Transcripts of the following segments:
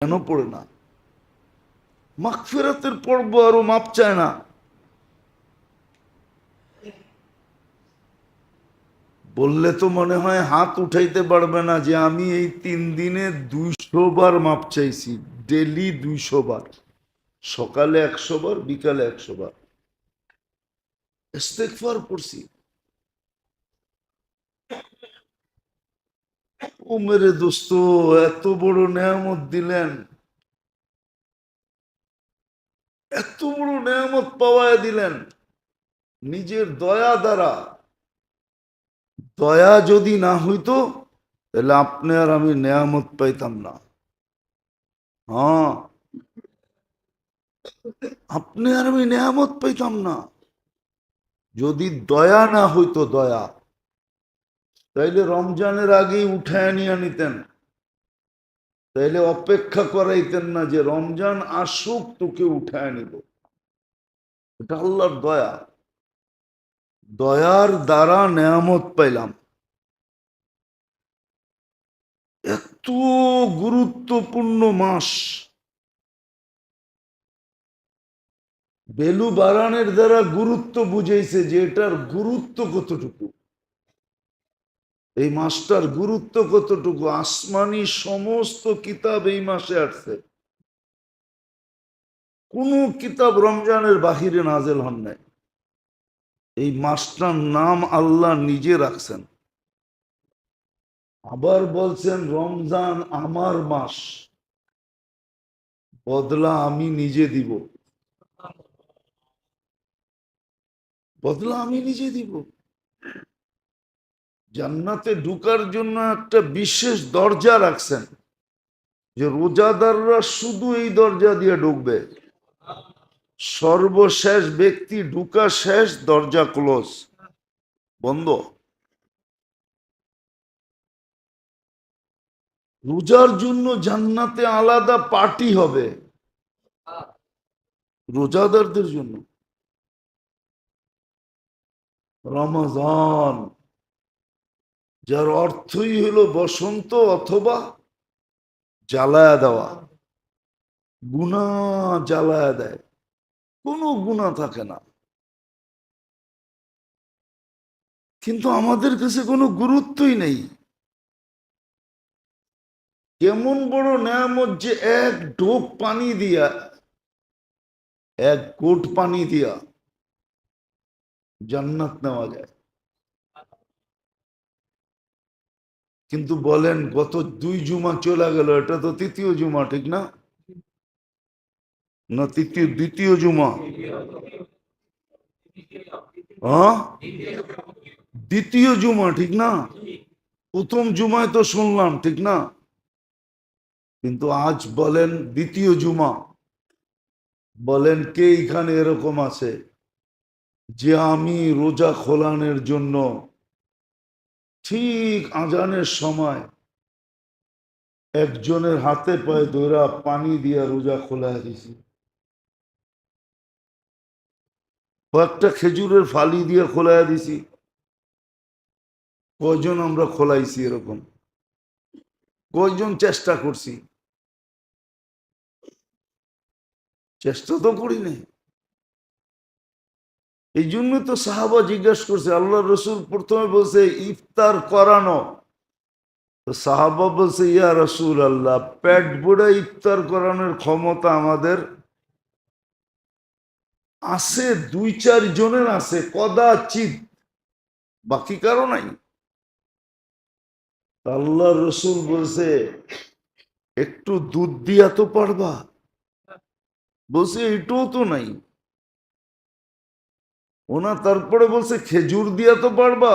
কেন পড়ে না? মাগফিরাতের পর্ব আরো মাপ চায় না। বললে তো মনে হয় হাত উঠাইতে পারবে না যে আমি এই 3 দিনে 200 বার মাপ চাইছি। ডেলি 200 বার, সকালে 100 বার, বিকালে 100 বার ইস্তেগফার করছি। ও মেরে দোস্ত, এত বড় নেয়ামত দিলেন, এত বড় নেয়ামত পাওয়ায় দিলেন নিজের দয়া দ্বারা। দয়া যদি না হইতো তাহলে আপনি আর আমি নেয়ামত পাইতাম না। হ্যাঁ, আপনি আর আমি নেয়ামত পাইতাম না যদি দয়া না হইতো। দয়া তাইলে রমজানের আগেই উঠায় নিয়ে নিতেন, তাইলে অপেক্ষা করাইতেন না যে রমজান আসুক তোকে উঠায় নিব। এটা আল্লাহর দয়া। দয়ার দ্বারা নেয়ামত পাইলাম। এত গুরুত্বপূর্ণ মাস। বেলু বারানের দ্বারা গুরুত্ব বুঝাইছে যে এটার গুরুত্ব কতটুকু, এই মাসটার গুরুত্ব কতটুকু। আসমানি সমস্ত কিতাব এই মাসে আসছে, কোন কিতাব রমজানের বাহিরে নাজেল হন নাই। এই মাসটার নাম আল্লাহ নিজে রাখছেন। আবার বলছেন রমজান আমার মাস, বদলা আমি নিজে দিব, বদলা আমি নিজে দিব। জান্নাতে ঢুকার জন্য একটা বিশেষ দরজা রাখছেন, যে রোজাদাররা শুধু এই দরজা দিয়ে ঢুকবে। সর্বশেষ ব্যক্তি ঢুকা শেষ, দরজা ক্লোজ, বন্ধ। রোজার জন্য জান্নাতে আলাদা পার্টি হবে রোজাদারদের জন্য। রমজান, যার অর্থই হলো বসন্ত অথবা জ্বালায়া দেওয়া। গুনাহ জ্বালায়া দেয়, কোনো গুনাহ থাকে না। কিন্তু আমাদের কাছে কোনো গুরুত্বই নেই। কেমন বড় নেয়ামত যে এক ঢোক পানি দিয়া, এক কোট পানি দিয়া জান্নাত নেওয়া যায়। কিন্তু বলেন গত 2 জুমা চলে গেল, এটা তো তৃতীয় জুমা, ঠিক না? না দ্বিতীয় জুমা? হ্যাঁ, দ্বিতীয় জুমা, ঠিক না? প্রথম জুমায় তো শুনলাম, ঠিক না? কিন্তু আজ বলেন দ্বিতীয় জুমা। বলেন কে এখানে এরকম আছে যে আমি রোজা খোলানোর জন্য ঠিক আজানের সময় একজনের হাতে পায়ে ধরা পানি দিয়া রোজা খোলা দিছি, কয়েকটা খেজুরের ফালি দিয়ে খোলা দিছি? কয়জন আমরা খোলাইছি এরকম? কয়জন চেষ্টা করছি? চেষ্টা তো করি নাই। এই জন্য তো সাহাবা জিজ্ঞাসা করছে, আল্লাহ রসুল প্রথমে বলছে ইফতার করানো। তো সাহাবা বলছে ইয়া রসুল আল্লাহ, পেট ভরে ইফতার করানোর ক্ষমতা আমাদের আছে, 2-4 জনের আছে, কদাচিৎ, বাকি কারো নাই। আল্লাহ রসুল বলছে একটু দুধ দিয়া তো পারবা? বলছে এটাও তো নাই। ওনা তারপরে বলছে খেজুর দিয়া তো পারবা?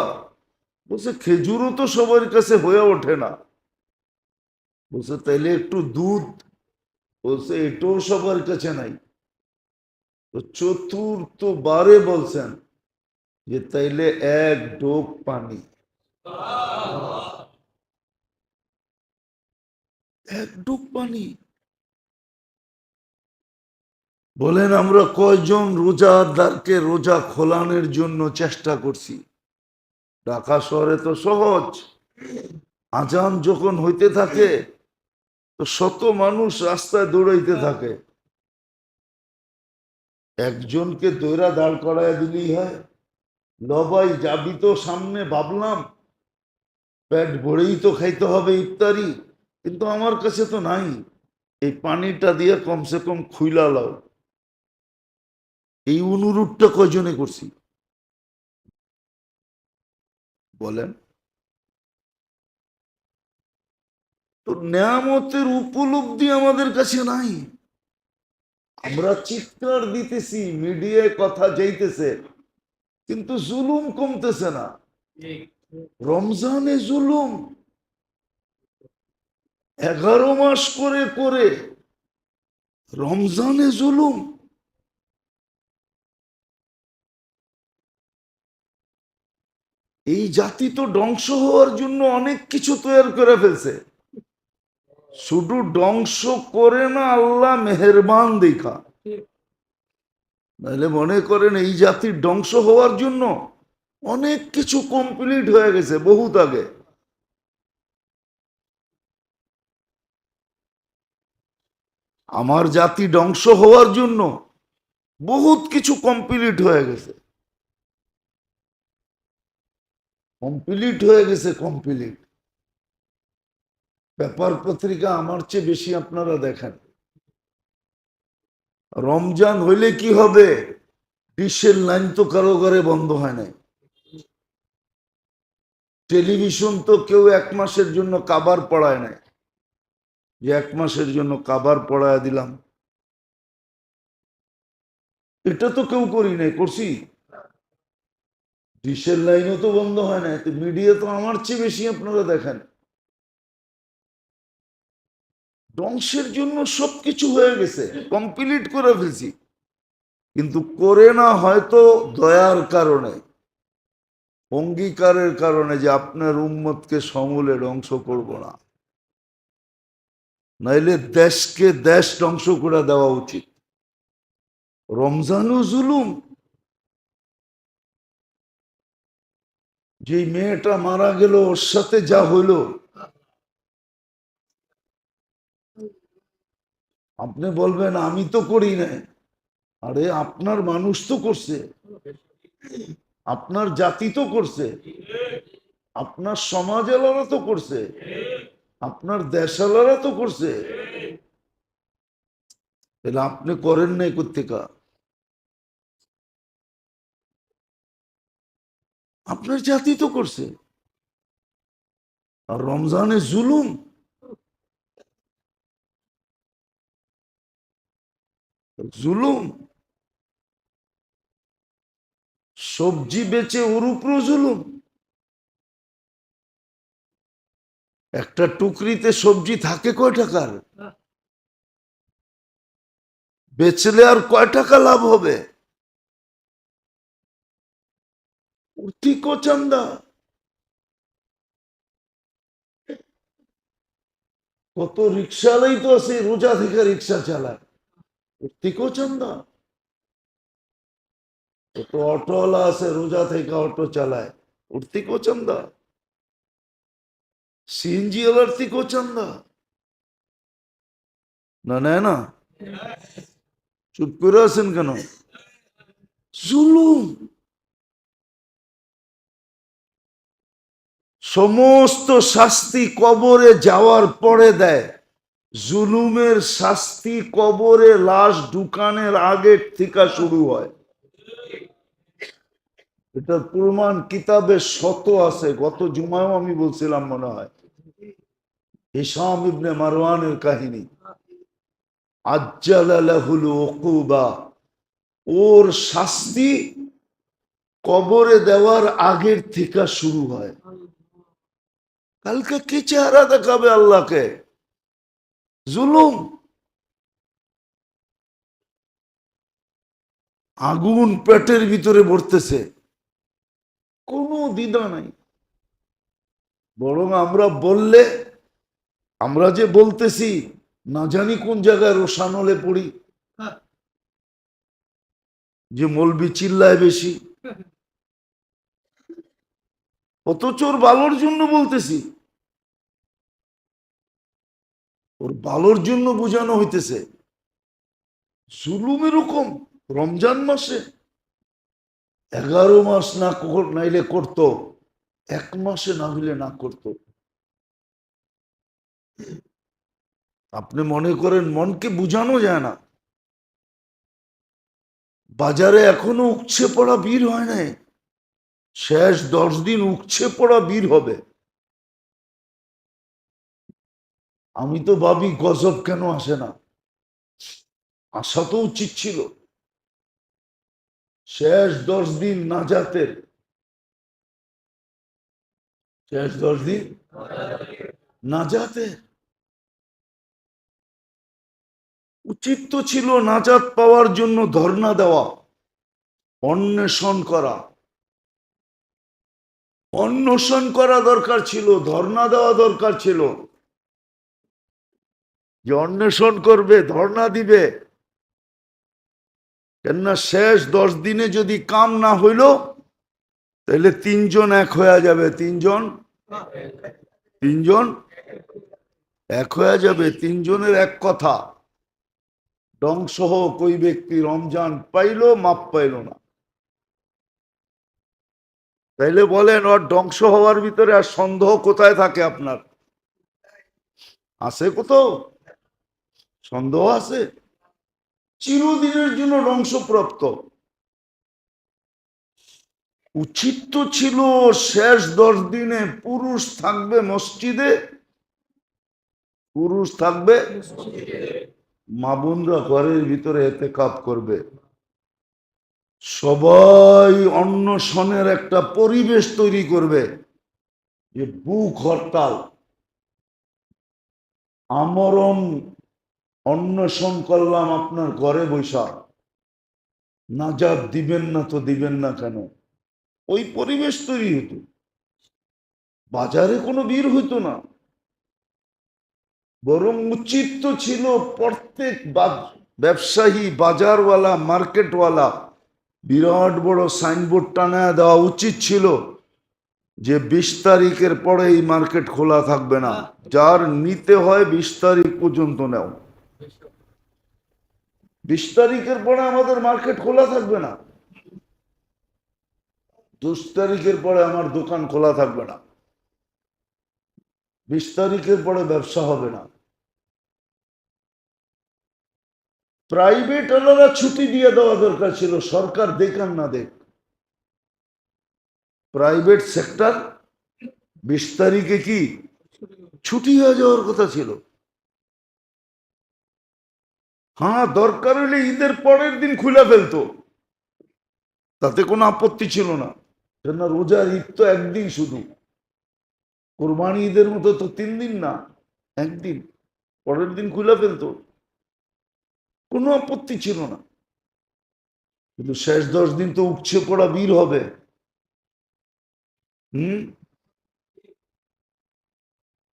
বলছে খেজুরও তো সবার কাছে হয়ে ওঠে না। বলছে তাইলে একটু দুধ? বলছে এটাও সবার কাছে নাই। তো চতুর্থ বারে বলছেন যে তাইলে এক ঢোক পানি, এক ঢোক পানি। বলেন আমরা কয়জন রোজাদারকে রোজা খোলানোর জন্য চেষ্টা করছি? ঢাকা শহরে তো সহজ, আজান যখন হইতে থাকে তো শত মানুষ রাস্তায় দৌড়াইতে থাকে, একজনকে দৈরা দাঁড় করায় দিলেই হয়। লবাই যাবি তো সামনে, ভাবলাম পেট ভরেই তো খাইতে হবে ইফতারি, কিন্তু আমার কাছে তো নাই, এই পানিটা দিয়ে কমসে কম খুইলা লাও। এই অনুরোধটা কয়জনে করছি বলেন তো? নেয়ামতের উপলব্ধি আমাদের কাছে নাই। আমরা চিৎকার দিতেছি, মিডিয়ায় কথা যাইতেছে, কিন্তু জুলুম কমতেছে না। রমজানে জুলুম 11 মাস করে করে, রমজানে জুলুম। এই জাতি তো ধ্বংস হওয়ার জন্য অনেক কিছু তৈরি করে ফেলছে। শুধু ধ্বংস করে না, আল্লাহ মেহেরবান দেখা। নাহলে মনে করেন এই জাতির ধ্বংস হওয়ার জন্য অনেক কিছু কমপ্লিট হয়ে গেছে বহুত আগে। আমার জাতি ধ্বংস হওয়ার জন্য বহুত কিছু কমপ্লিট হয়ে গেছে, কমপ্লিট হয়ে গেছে, কমপ্লিট। পেপার পত্রিকা আমার চেয়ে বেশি আপনারা দেখেন। রমজান হইলে কি হবে? ডিশের লাইন তো কারো ঘরে বন্ধ হয় নাই। টেলিভিশন তো কেউ 1 মাসের জন্য কাবার পড়ায় নাই, যে 1 মাসের জন্য কাবার পড়ায় দিলাম, এটা তো কেউ করি নাই, করছি? ডিশের লাইনও তো বন্ধ হয় না, মিডিয়া তো আমার চেয়ে বেশি আপনারা দেখেন। ধ্বংসের জন্য সবকিছু হয়ে গেছে, কমপ্লিট করে ফেলছি, কিন্তু করে না হয়তো দয়ার কারণে, অঙ্গীকারের কারণে, যে আপনার উম্মতকে সমূলে ধ্বংস করব না, নাইলে দেশকে দেশ ধ্বংস করে দেওয়া উচিত। রমজানও জুলুম। যে মেয়েটা মারা গেল, ওর সাথে যা হইল, আপনি বলবেন আমি তো করি না। আরে আপনার মানুষ তো করছে, আপনার জাতি তো করছে, আপনার সমাজওয়ালারা তো করছে, আপনার দেশওয়ালারা তো করছে, তাহলে আপনি করেন নাই কোত্থেকা? আপনার জাতি তো করছে। আর রমজানে জুলুম, জুলুম। সবজি বেচে ওর উপরও জুলুম। একটা টুকরিতে সবজি থাকে কয় টাকার? বেচলে আর কয় টাকা লাভ হবে? উঠিকো চান্দা। কত রিক্সাওয়ালাই তো আছে রোজা থেকে রিক্সা চালায়, উঠিকো চান্দা। কত অটোওয়ালা আছে রোজা থেকে অটো চালায়, উঠিকো চান্দা। সিএনজি ওয়ালার থেকেও চান্দা না, নেয় না? চুপ করে আছেন কেন? জুলুম। সমস্ত শাস্তি কবরে যাওয়ার পরে দেয়, জুলুমের শাস্তি কবরে লাশ ঢুকানের আগের থেকে শুরু হয়। এটার প্রমাণ কিতাবে শত আছে, গত জুমায়ও আমি বলছিলাম মনে হয়, হিশাম ইবনে মারওয়ানের কাহিনী। আজ্জালা লাহুল উকুবা, ওর শাস্তি কবরে দেওয়ার আগের থেকে শুরু হয়। কালকে কি চেহারা দেখাবে আল্লাহকে? জুলুম। আগুন পেটের ভিতরে ভরতেছে, কোনো দ্বিধা নাই। বরং আমরা বললে, আমরা যে বলতেছি না জানি কোন জায়গায় রোশানলে পড়ি, যে মলবি চিল্লায় বেশি, অথচ ওর ভালোর জন্য বলতেছি। ওর ভালোর জন্য বোঝানো হইতেছে। জুলুম এরকম রমজান মাসে 11 মাস না নাইলে করতো, 1 মাসে না হইলে না করতো। আপনি মনে করেন মনকে বুঝানো যায় না। বাজারে এখনো উপচে পড়া ভিড় হয় নাই, শেষ 10 দিন উপচে পড়া ভিড় হবে। আমি তো ভাবি গজব কেন আসে না, আসা তো উচিত ছিল। শেষ 10 দিন নাজাতের, শেষ 10 দিন নাজাতের। উচিত তো ছিল নাজাত পাওয়ার জন্য ধর্ণা দেওয়া, অন্বেষণ করা, অন্বেষণ করা দরকার ছিল, ধর্ণা দেওয়া দরকার ছিল। যে অন্বেষণ করবে, ধর্ণা দিবে। কেননা শেষ 10 দিনে যদি কাম না হইল, তাহলে 3 জন এক হয়ে যাবে, 3 জন এক হয়ে যাবে। 3 জনের এক কথা। ধ্বংস হোক ওই ব্যক্তি, রমজান পাইলো মাপ পাইল না। তাইলে বলেন ওর ধ্বংস হওয়ার ভিতরে আর সন্দেহ কোথায় থাকে আপনার? আছে কোথাও সন্দেহ? আছে? চিরদিনের জন্য ধ্বংসপ্রাপ্ত। উচিত তো ছিল শেষ 10 দিনে পুরুষ থাকবে মসজিদে, পুরুষ থাকবে, মা বোনরা ঘরের ভিতরে এতেকাফ করবে, সবাই অন্বেষণের একটা পরিবেশ তৈরি করবে। যে বুক হরতাল, আমরণ অন্বেষণ করলাম আপনার ঘরে বৈশা, নাজাত দিবেন না তো দিবেন না কেন? ওই পরিবেশ তৈরি হতো। বাজারে কোনো ভিড় হইতো না, বরং উচিত তো ছিল প্রত্যেক ব্যবসায়ী, বাজারওয়ালা, মার্কেটওয়ালা বিরাট বড় সাইনবোর্ড টানায় দেওয়া উচিত ছিল যে 20 তারিখের পরে এই মার্কেট খোলা থাকবে না, যার নিতে হয় 20 তারিখ পর্যন্ত নেও। 20 তারিখের পরে আমাদের মার্কেট খোলা থাকবে না, 10 তারিখের পরে আমার দোকান খোলা থাকবে না, 20 তারিখের পরে ব্যবসা হবে না। প্রাইভেট ওয়ালারা ছুটি দিয়ে দেওয়া দরকার ছিল, সরকার দেখ আর না দেখ। প্রাইভেট সেক্টর 20 তারিখে কি ছুটি হয়ে যাওয়ার কথা ছিল। হ্যাঁ, দরকার হলে ঈদের পরের দিন খুলে ফেলতো, তাতে কোনো আপত্তি ছিল না। কেন রোজার ঈদ তো একদিন শুধু, কোরবানি ঈদের মতো তো 3 দিন না, একদিন, পরের দিন খুলে ফেলতো, কোনো আপত্তি ছিল না। কিন্তু শেষ 10 দিন তো উপচে পড়া ভিড় হবে।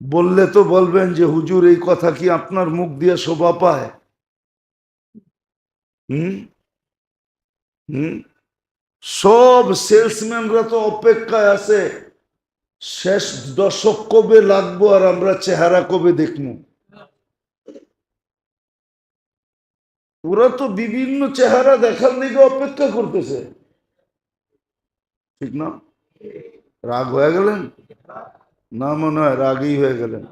বললে তো বলবেন যে হুজুর এই কথা কি আপনার মুখ দিয়ে শোভা পায়? হুম হুম সব সেলসম্যানরা তো অপেক্ষায় আছে, শেষ দশক কবে লাগবো আর আমরা চেহারা কবে দেখবো। ওরা তো বিভিন্ন চেহারা দেখার দিকে অপেক্ষা করতেছে, ঠিক না? রাগ হয়ে গেলেন? না, মনে হয় রাগই হয়ে গেলেন।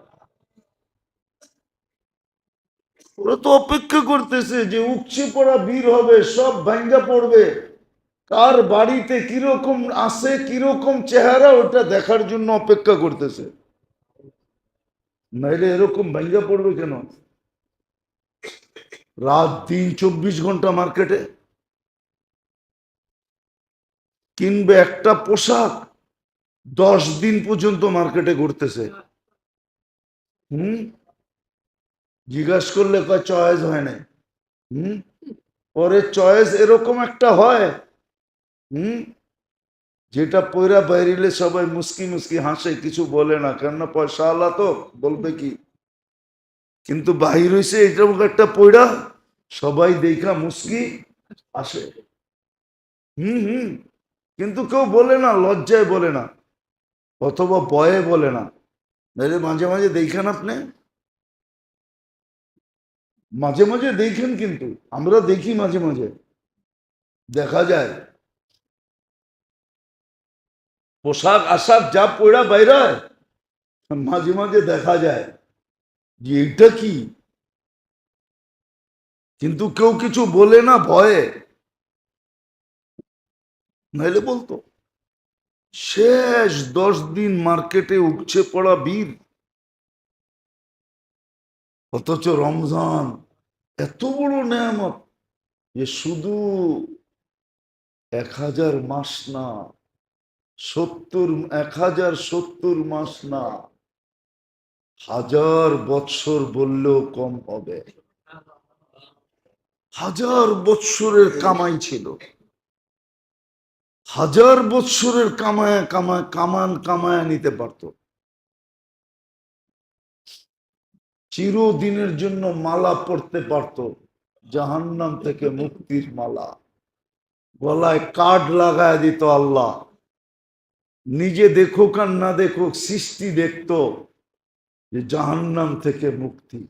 ওরা তো অপেক্ষা করতেছে যে উপচে পড়া ভিড় হবে, সব ভাঙ্গা পড়বে, কার বাড়িতে কিরকম আছে, কিরকম চেহারা, ওটা দেখার জন্য অপেক্ষা করতেছে। নাইলে এরকম ভাঙ্গা পড়বে কেন? রাত দিন 24 ঘন্টা মার্কেটে কিনবে একটা পোশাক, 10 দিন পর্যন্ত মার্কেটে ঘুরতেছে। জিজ্ঞাসা করলে কয় চয়েস হয় নাই। পরে চয়েস এরকম একটা হয়, যেটা পয়রা বাইরিলে সবাই মুস্কি মুস্কি হাসে, কিছু বলে না, কেননা পয়সা আলা তো বলবে কি। কিন্তু বাহির হইছে এরকম একটা পয়রা, সবাই দেখা মুস্কি আসে। কিন্তু কেউ বলে না, লজ্জায় বলে না, অথবা ভয়ে বলে না। নাহলে মাঝে মাঝে দেখেন আপনি মাঝে মাঝে দেখেন, কিন্তু আমরা দেখি মাঝে মাঝে দেখা যায় পোশাক আশাক যা পড়া বাইরে, মাঝে মাঝে দেখা যায় যে এটা কি, কিন্তু কেউ কিছু বলে না ভয়ে, নাইলে বলতো। শেষ 10 দিন মার্কেটে উপচে পড়া বীর, অথচ রমজান এত বড় নেয়ামত যে শুধু 1000 মাস না, 1070 মাস না, 1000 বৎসর বললেও কম হবে। 1000 বৎসরের কামাই ছিল, 1000 বৎসরের কামায় নিতে পারত। চিরদিনের জন্য মালা পড়তে পারত, জাহান্নাম থেকে মুক্তির মালা, গলায় কার্ড লাগায় দিত আল্লাহ। নিজে দেখুক আর না দেখুক, সৃষ্টি দেখত যে জাহান্নাম থেকে মুক্তি,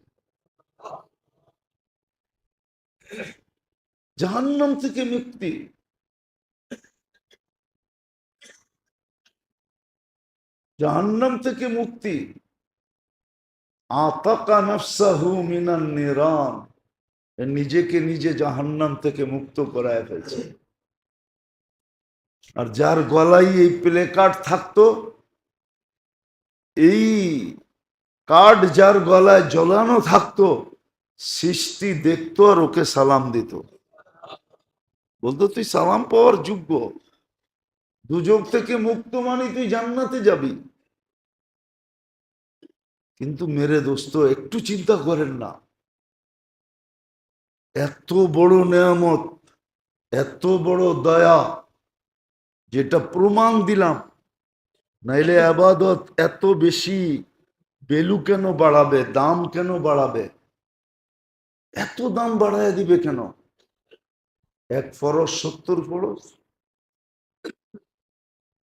জাহান্নাম থেকে মুক্তি। জাহান্নাম থেকে মুক্তি। আতাকা নাফসাহু মিনান নিরান, নিজেকে নিজে জাহান্নাম থেকে মুক্ত করায় ফেলছে। আর যার গলায় এই প্লে কার্ড থাকতো, এই কার্ড যার গলায় জ্বলানো থাকতো, সৃষ্টি দেখতো আর ওকে সালাম দিত, বলতো তুই সালাম পাওয়ার যোগ্য, দুজক থেকে মুক্ত মানে তুই জান্নাতে যাবি। কিন্তু মেরে দোস্ত একটু চিন্তা করেন না, এত বড় নেয়ামত, এত বড় দয়া, যেটা প্রমাণ দিলাম, নাইলে আবাদত এত বেশি ভ্যালু কেন বাড়াবে, দাম কেন বাড়াবে, এত দাম বাড়ায় দিবে কেন? এক ফরজ 70 ফরজ,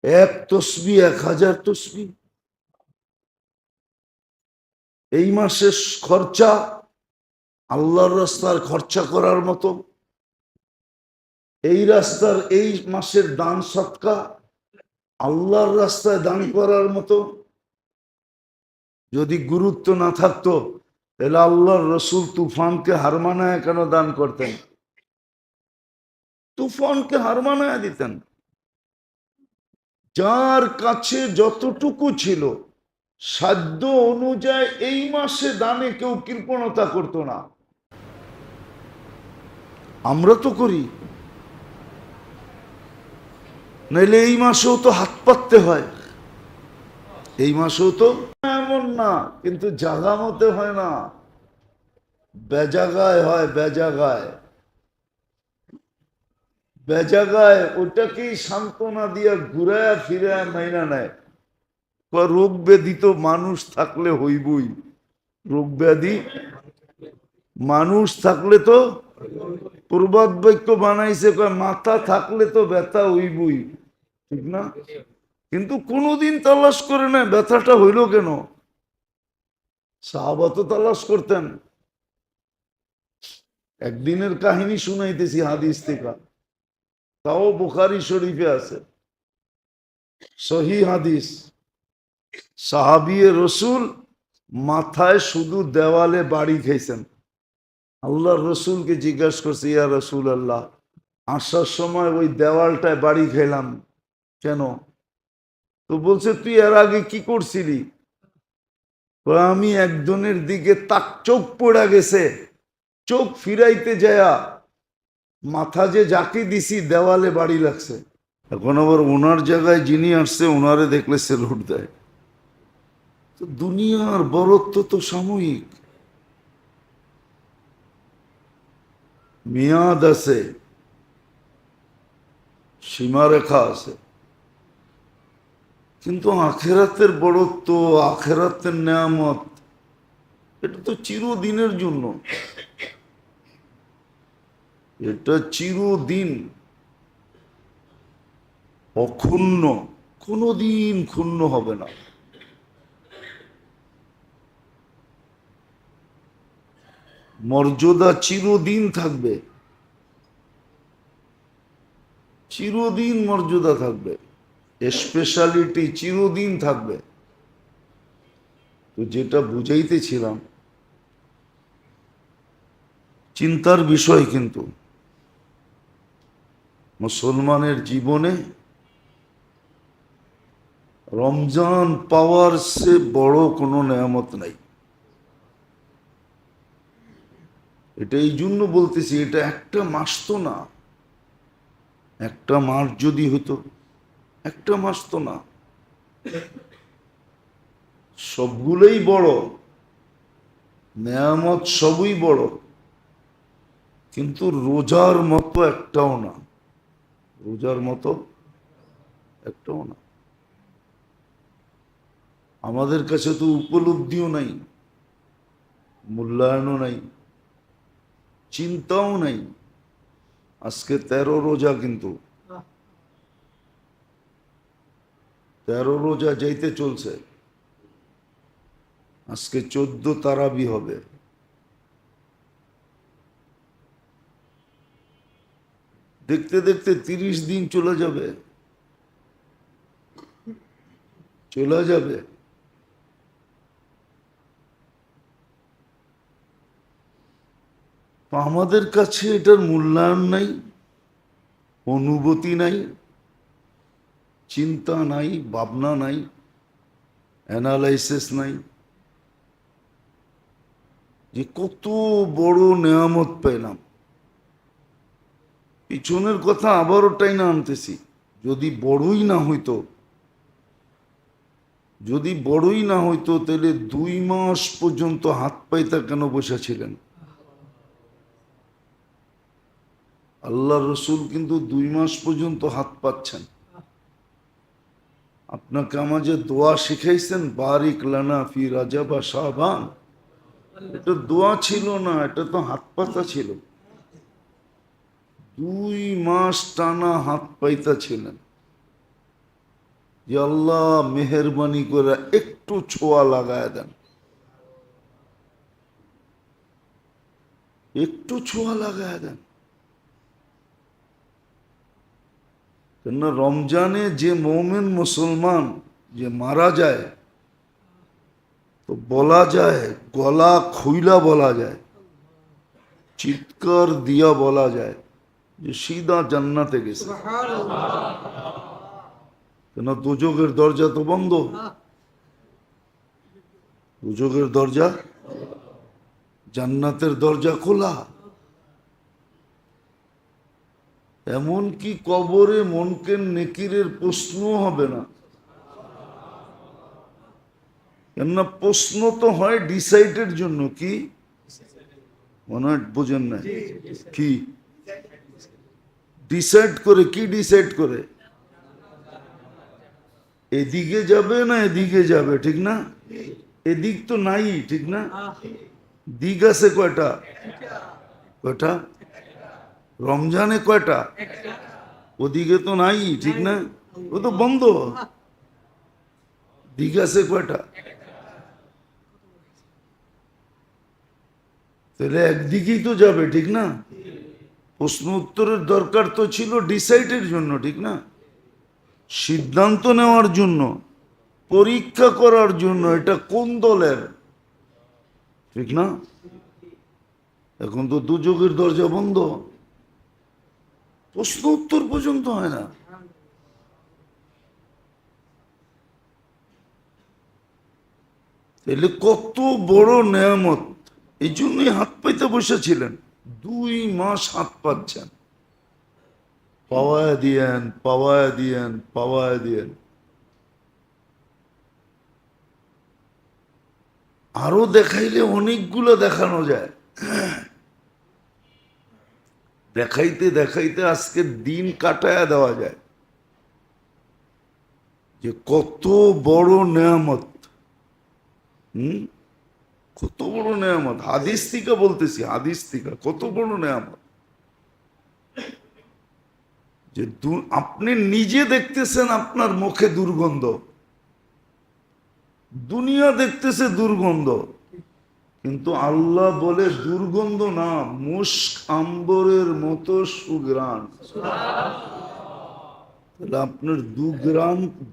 এক তসবি 1000 তসবি। এই মাসের খরচা আল্লাহর রাস্তার খরচা করার মতো, এই রাস্তার এই মাসের দান সৎকা আল্লাহর রাস্তায় দান করার মতো। যদি গুরুত্ব না থাকতো তাহলে আল্লাহর রসুল তুফানকে হার মানায় কেন দান করতেন? তুফানকে হার মানায় দিতেন। যার কাছে যতটুকু ছিল সাধ্য অনুযায়ী এই মাসে দানে কেউ কৃপণতা করতো না। আমরা তো করি, নাইলে এই মাসেও তো হাত পাততে হয়, এই মাসেও তো এমন না, কিন্তু জাগা মতে হয় না, বেজাগায় হয়, বেজাগায় বেজাগায়। ওটাকেই সান্ত্বনা দিয়া ঘুরায়া ফিরায়া মাইনা নেয়। রোগ ব্যাধি তো মানুষ থাকলে হইবই, রোগ ব্যাধি মানুষ থাকলে তো, প্রবাদ বাক্য বানাইছে মাথা থাকলে তো ব্যথা হইবই, ঠিক না? কিন্তু কোনোদিন তালাশ করে না ব্যথাটা হইল কেন। সাহাবা তো তালাশ করতেন। একদিনের কাহিনী শুনাইতেছি হাদিস থেকে, তাও বুখারী শরীফে আছে, সহি হাদিস। সাহাবিয়ে রসুল মাথায় শুধু দেওয়ালে বাড়ি খেয়েছেন। আল্লাহর রসুলকে জিজ্ঞাসা করছে, ইয়া রসুল আল্লাহ, আসার সময় ওই দেওয়ালটায় বাড়ি খেলাম কেন? তো বলছে, তুই এর আগে কি করছিলি? আমি একজনের দিকে তাক চোখ পড়া গেছে, চোখ ফিরাইতে যায়া মাথা যে যাকে দিছি দেওয়ালে বাড়ি লাগছে। এখন আবার ওনার জায়গায় যিনি আসছে ওনারে দেখলে সেলুট দেয়। তো দুনিয়ার বরত্ব তো সাময়িক, মেয়াদ আছে, সীমারেখা আছে। কিন্তু আখেরাতের বড়ত্ব, আখেরাতের নেয়ামত, এটা তো চিরদিনের জন্য, এটা চিরদিন অক্ষুণ্ণ, কোনোদিন ক্ষুণ্ণ হবে না। মর্যাদা চিরদিন থাকবে, চিরদিন মর্যাদা থাকবে, স্পেশালিটি চিরদিন থাকবে। তো যেটা বুঝাইতেছিলাম, চিন্তার বিষয় কিন্তু মুসলমানের জীবনে রমজান পাওয়ার সে বড় কোনো নেয়ামত নাই। এটা এই জন্য বলতেছি, এটা একটা মাস তো না। একটা মাস যদি হতো, একটা মাস তো না। সবগুলোই বড় নেয়ামত, সবই বড়, কিন্তু রোজার মতো একটাও না, রোজার মতো একটাও না। আমাদের কাছে তো উপলব্ধিও নাই, মূল্যায়নও নাই, চিন্তাও নাই। আজকে 13 রোজা, কিন্তু 13 রোজা যাইতে চলছে। আজকে 14 তারাবি হবে। দেখতে দেখতে 30 দিন চলে যাবে, চলে যাবে। আমাদের কাছে এটার মূল্যায়ন নাই, অনুভূতি নাই, চিন্তা নাই, ভাবনা নাই, অ্যানালাইসিস নাই, যে কত বড় নেয়ামত পেলাম। পিছনের কথা আবারও টাইনা আনতেছি। যদি বড়ই না হইতো, যদি বড়ই না হইতো, তাহলে 2 মাস পর্যন্ত হাত পাইতা কেন বসেছিলেন? আল্লাহ রসুল কিন্তু 2 মাস পর্যন্ত হাত পাচ্ছেন। আপনাকে আমাকে দোয়া শিখাইছেন, বারিক লানা ফি রাজাব বা শাবান। এটা দোয়া ছিল না, এটা তো হাত পাতা ছিল। 2 মাস টানা হাত পাইতা ছিলেন যে আল্লাহ মেহেরবানি করে একটু ছোঁয়া লাগায় দেন, একটু ছোঁয়া লাগায় দেন। কেননা রমজানে যে মুমিন মুসলমান যে মারা যায়, তো বলা যায়, গলা খুইলা বলা যায়, চিৎকার দিয়া বলা যায় যে সিধা জান্নাতে গেছে। কেন দুজকের দরজা তো বন্ধ, দুজকের দরজা, জান্নাতের দরজা খোলা। এমনকি কবরে মুনকার নেকিরের প্রশ্ন হবে না। কেননা প্রশ্ন তো হয় ডিসাইডের জন্য। কি মনে হয় বোঝেন না? কি ডিসাইড করে? কি ডিসাইড করে? এদিকে যাবে না এদিকে যাবে, ঠিক না? এদিক তো নাই, ঠিক না? দিক আছে কয়টা? কয়টা? রমজানে কয়টা? ওদিকে তো নাই, ঠিক না? ও তো বন্ধ। দিক আছে কয়টা? তাহলে একদিকেই তো যাবে, ঠিক না? প্রশ্ন উত্তরের দরকার তো ছিল ডিসাইডের জন্য, ঠিক না? সিদ্ধান্ত নেওয়ার জন্য, পরীক্ষা করার জন্য এটা কোন দলের, ঠিক না? এখন তো দুজকের দরজা বন্ধ, প্রশ্ন উত্তর পর্যন্ত হয় না। তাহলে কত বড় নেয়ামত! এই জন্যই হাত পাইতে বসেছিলেন। 2 মাস হাত পাচ্ছেন, পাওয়ায় দিয়েন, পাওয়ায় দিয়েন, পাওয়ায় দিয়েন। আরো দেখাইলে অনেকগুলো দেখানো যায়। দেখাইতে দেখাইতে আজকে দিন কাটায়া দেওয়া যায় যে কত বড় নেয়ামত। কত বড় নেয়ামত! হাদিস থেকে বলতেছি, হাদিস থেকে কত বড় নেয়ামত যে আপনি নিজে দেখতেছেন আপনার মুখে দুর্গন্ধ, দুনিয়া দেখতেছে দুর্গন্ধ, কিন্তু আল্লাহ বলে দুর্গন্ধ না, মুস্ক আম্বরের মতো সুঘ্রাণ। তাহলে আপনার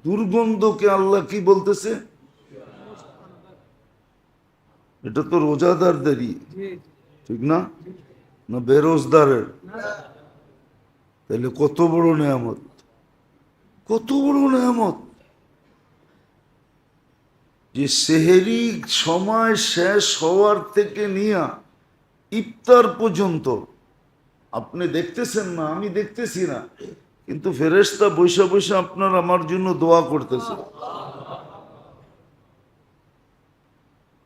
দুর্গন্ধকে আল্লাহ কি বলতেছে? এটা তো রোজাদারদেরই, ঠিক না? না বেরোজদারের? তাহলে কত বড় নেয়ামত, কত বড় নেয়ামত যে সেহেরি সময় শেষ হওয়ার থেকে নিয়ে ইফতার পর্যন্ত আপনি দেখতেছেন না, আমি দেখতেছি না, কিন্তু ফেরেশতা বৈশা বৈশা আপনার আমার জন্য দোয়া করতেছে।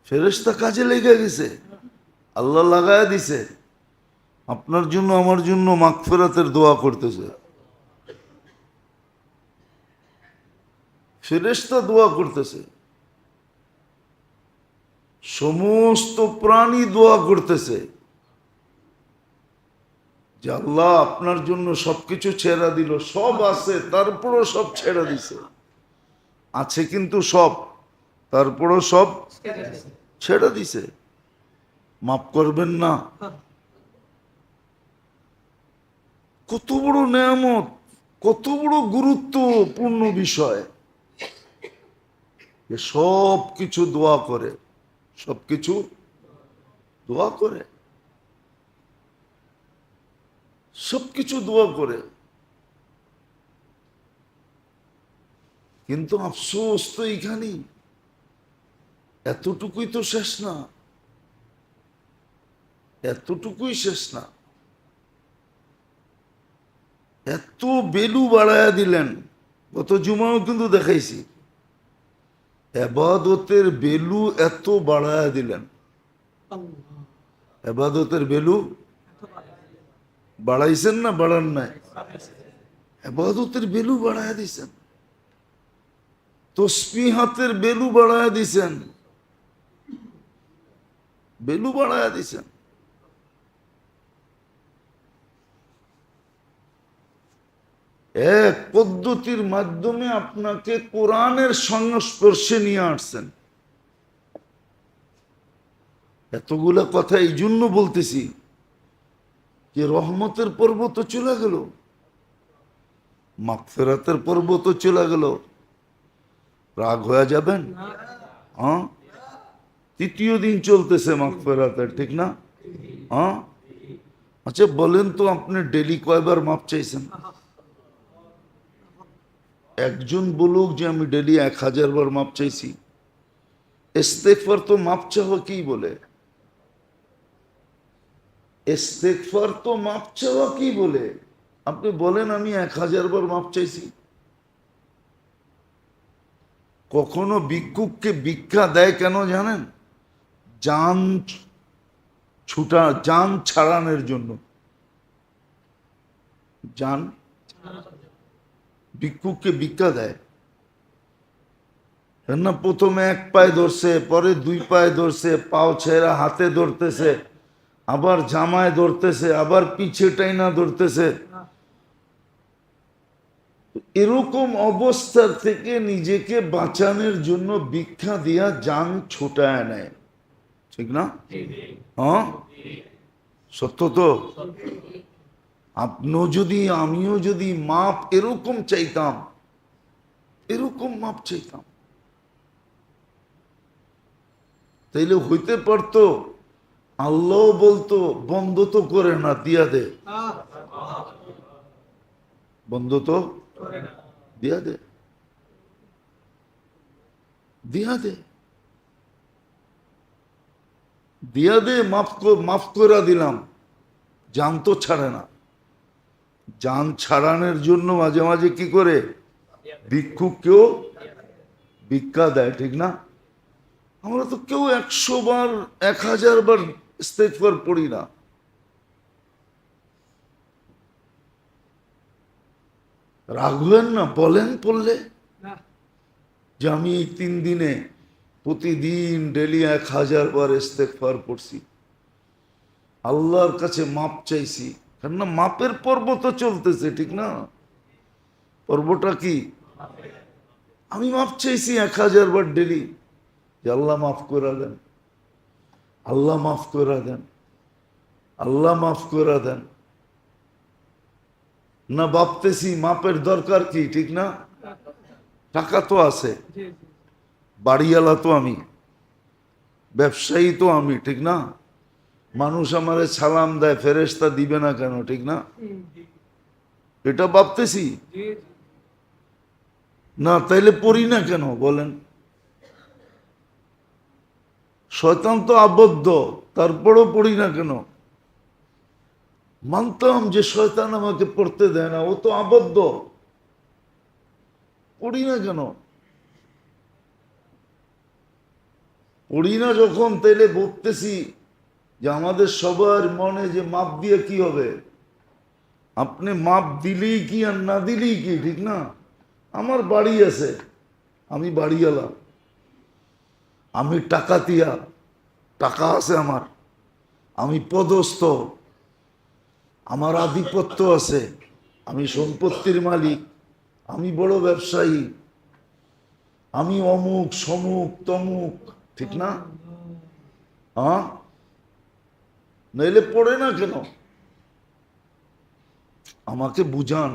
ফেরেশতা কাজে লেগে গেছে, আল্লাহ লাগায়া দিছে, আপনার জন্য আমার জন্য মাগফিরাতের দোয়া করতেছে। ফেরেশতা দোয়া করতেছে, সমস্ত প্রাণী দোয়া করতেছে যে আল্লাহ আপনার জন্য সবকিছু ছেড়া দিল, সব আছে তারপরও সব ছেড়া দিছে, আছে কিন্তু সব, তারপরও সব ছেড়ে দিছে, মাফ করবেন না? কত বড় নেয়ামত, কত বড় গুরুত্বপূর্ণ বিষয় যে সব কিছু দোয়া করে, সবকিছু দোয়া করে, সবকিছু দোয়া করে। কিন্তু আফসোস তো এইখানেই, এতটুকুই তো শেষ না, এতটুকুই শেষ না, এত বেলু বাড়ায়া দিলেন। গত জুমাও কিন্তু দেখাইছি, এবাদতের বেলু এত বাড়ায়া দিলেন, এবাদতের বেলু বাড়াইছেন না বাড়ান নাই? এবাদতের বেলু বাড়ায়া দিছেন, তসবিহাতের বেলু বাড়ায়া দিছেন, বেলু বাড়ায়া দিছেন। এক পদ্ধতির মাধ্যমে আপনাকে কোরআনের সংস্পর্শে নিয়ে আসছেন। এতগুলা কথা এই জন্য বলতেছি যে রহমতের পর্ব তো চলে গেল, মাগফিরাতের পর্ব তো চলে গেল, রাগ হয়ে যাবেন? হ্যাঁ, তৃতীয় দিন চলতেছে মাগফিরাতের, ঠিক না? হ্যাঁ, আচ্ছা বলেন তো আপনি ডেলি কয়বার মাপ চাইছেন? একজন বলুক যে আমি ডেলি 1000 বার মাপ চাইছি। ইস্তেগফার তো মাপ চাওয়া কি বলে? ইস্তেগফার তো মাপ চাওয়া কি বলে? আপনি বলেন আমি 1000 বার মাপ চাইছি। কখনো ভিক্ষুককে ভিক্ষা দেয় কেন জানেন? জান জান ছাড়ানোর জন্য। জান, ভিক্ষুককে ভিক্ষা দেয় না, প্রথমে এক পায়ে ধরছে, পরে 2 পায়ে ধরছে, পাও ছেড়া হাতে ধরতেছে, আবার জামায় ধরতেছে, আবার পিছে টাইনা ধরতেছে। এরকম অবস্থা থেকে নিজেকে বাঁচানোর জন্য ভিক্ষা দিয়া জান ছুটায় নেয়, ঠিক না? হ্যাঁ, সত্য তো। আপনিও যদি আমিও যদি মাপ এরকম চাইতাম, এরকম মাপ চাইতাম, তাইলে হইতে পারতো আল্লাহ বলতো বন্ধ তো করে না, দিয়া দে, বন্ধ তো দিয়া দে, দিয়া দে, দিয়া দে, মাফ করে দিলাম। জান তো ছাড়ে না, জান ছাড়ানোর জন্য মাঝে মাঝে কি করে? ভিক্ষুককেও ভিক্ষা দেয়, ঠিক না? আমরা তো কেউ 100 বার 1000 বার ইস্তেগফার পড়ি না। রাখবেন না, বলেন পড়লে যে আমি এই 3 দিনে প্রতিদিন ডেলি 1000 বার ইস্তেগফার পড়ছি, আল্লাহর কাছে মাপ চাইছি। কেননা মাপের পর্ব তো চলতেছে, ঠিক না? পর্বটা কি? আমি মাপ চাইছি 1000 বার ডেলি, যে আল্লাহ মাফ করে দেন। আল্লাহ মাফ করে দেন, আল্লাহ মাফ করে দেন। না ভাবতেছি মাপের দরকার কি, ঠিক না? টাকা তো আছে, বাড়িওয়ালা তো আমি, ব্যবসায়ী তো আমি, ঠিক না? মানুষ আমারে সালাম দেয়, ফেরেশতা দিবে না কেন, ঠিক না? এটা ভাবতেছি না, তাইলে পড়ি না কেন বলেন? শয়তান তো আবদ্ধ, তারপরও পড়ি না কেন? মানতাম যে শয়তান আমাকে পড়তে দেয় না, ও তো আবদ্ধ, পড়ি না কেন? পড়ি না যখন, তাইলে ভাবতেছি যে আমাদের সবার মনে যে মাপ দিয়ে কি হবে? আপনি মাপ দিলেই কি আর না দিলেই কি, ঠিক না? আমার বাড়ি আছে, আমি বাড়িওয়ালা, আমি টাকাতিয়া, টাকা আছে আমার, আমি পদস্থ, আমার আধিপত্য আছে, আমি সম্পত্তির মালিক, আমি বড় ব্যবসায়ী, আমি অমুক সমুক তমুক, ঠিক না? হ্যাঁ, নইলে পড়ে না কেন? আমাকে বুঝান।